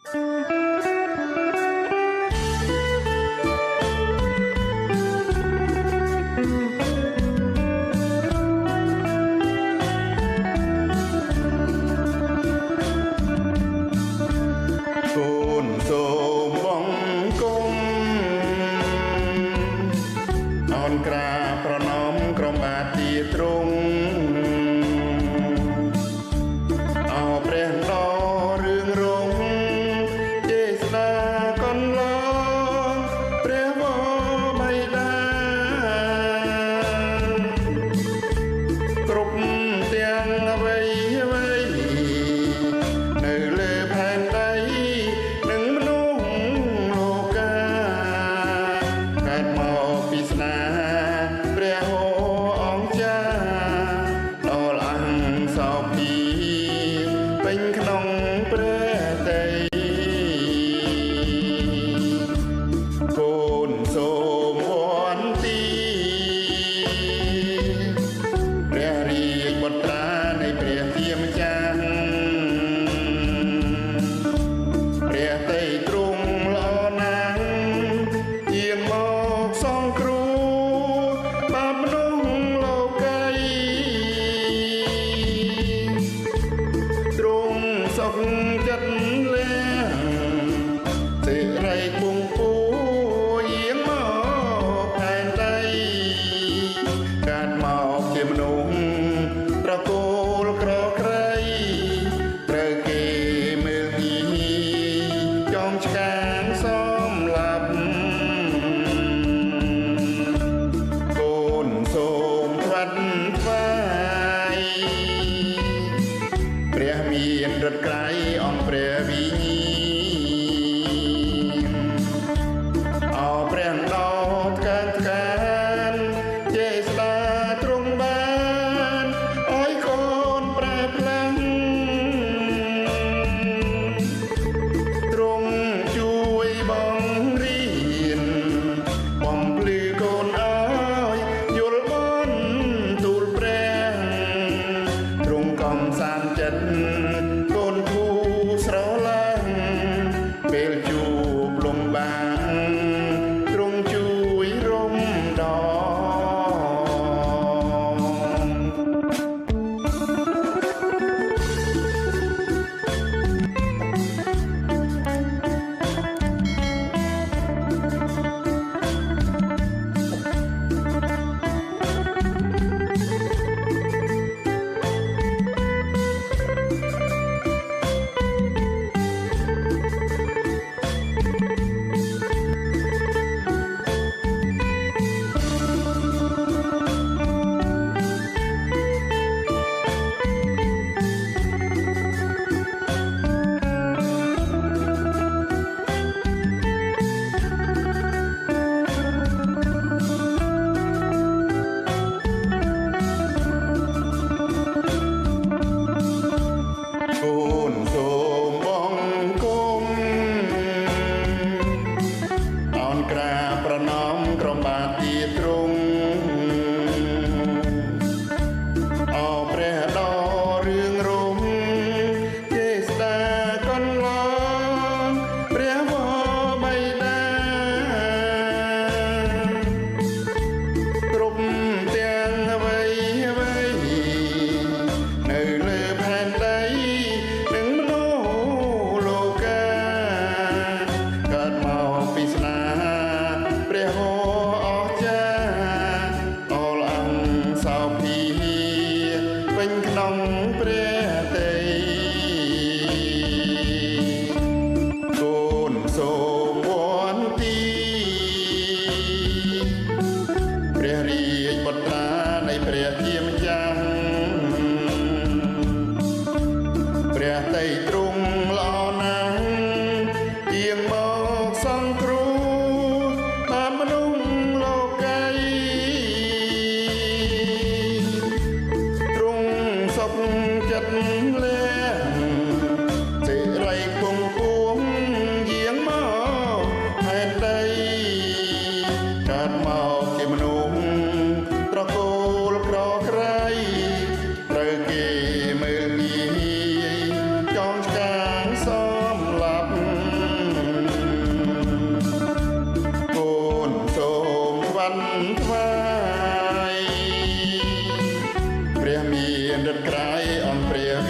ក្រាបប្រណម្យក្រមបាទាទ្រង់អោព្រះដ៏រឿងរងទេស្ដាកន្លងព្រះវរបិតាគ្រប់ទាំងអ្វីអ្វីនៅលើផែនដីនិងមនុស្សលោកកាកើតមកពីស្នាព្រះអង្គចាដល់អង្គសោពីពេញក្នុងព្រះតីកូនសូមវន្ទីព្រះរាជបុត្រានៃព្រះជាម្ចាស់ព្រះតីទ្រង់ល្អណាស់យាងមកសង្គ្រោះបាបមនុស្សលោកីទ្រង់សុខចិត្តលះសេរីពងពួរយាងមកផែនដីកើតមកជាមនុស្សប្រគល់ក្រក្រៃត្រូវគេមើលងាយចងឆ្កាងសំឡាប់កូនសូមថ្វាត់ថ្វាយព្រះមានឫទ្ធិក្រៃអង្គព្រះវិញ្ញាណអោព្រះដ៏ថ្កើងថ្កានចេស្តាទ្រង់បានឲ្យកូនប្រែផ្លាំងទ្រង់ជួយបង្រៀនបំភ្លឺកូនឲ្យយល់បនទូលព្រះទ្រង់កំសាន្តចិត្តកូនគូស្រឡាញ់ពេលជួបលំបាកទ្រង់ជួយរំដងកូនសូមបង្គំអោនក្រាបប្រណម្យក្រមបាទាទ្រង់អោព្រះដ៏រឿងរងទេស្ដាកន្លងព្រះវរបិតាគ្រប់ទាំងអ្វីអ្វីនៅលើផែនដីនិងមនុស្សលោកកាកើតមកពីស្នាព្រះអស្ចារ្យដល់អង្គសោភាពេញក្នុងព្រះតីកូនសូមវន្ទីព្រះរាជបុត្រានៃព្រះជាម្ចាស់ព្រះតីទ្រង់ល្អណាស់យាងមកសង្គ្រោះបានមនុស្សលោកីទ្រង់សុខចិត្តលះសេរីពងពួងយាងមកផែនដីកើតមកជាមនុស្សត្រកូលក្រក្រៃត្រូវគេមើលងាយចងឆ្កាងសំឡាប់ មានរិទ្ធក្រៃអំព្រា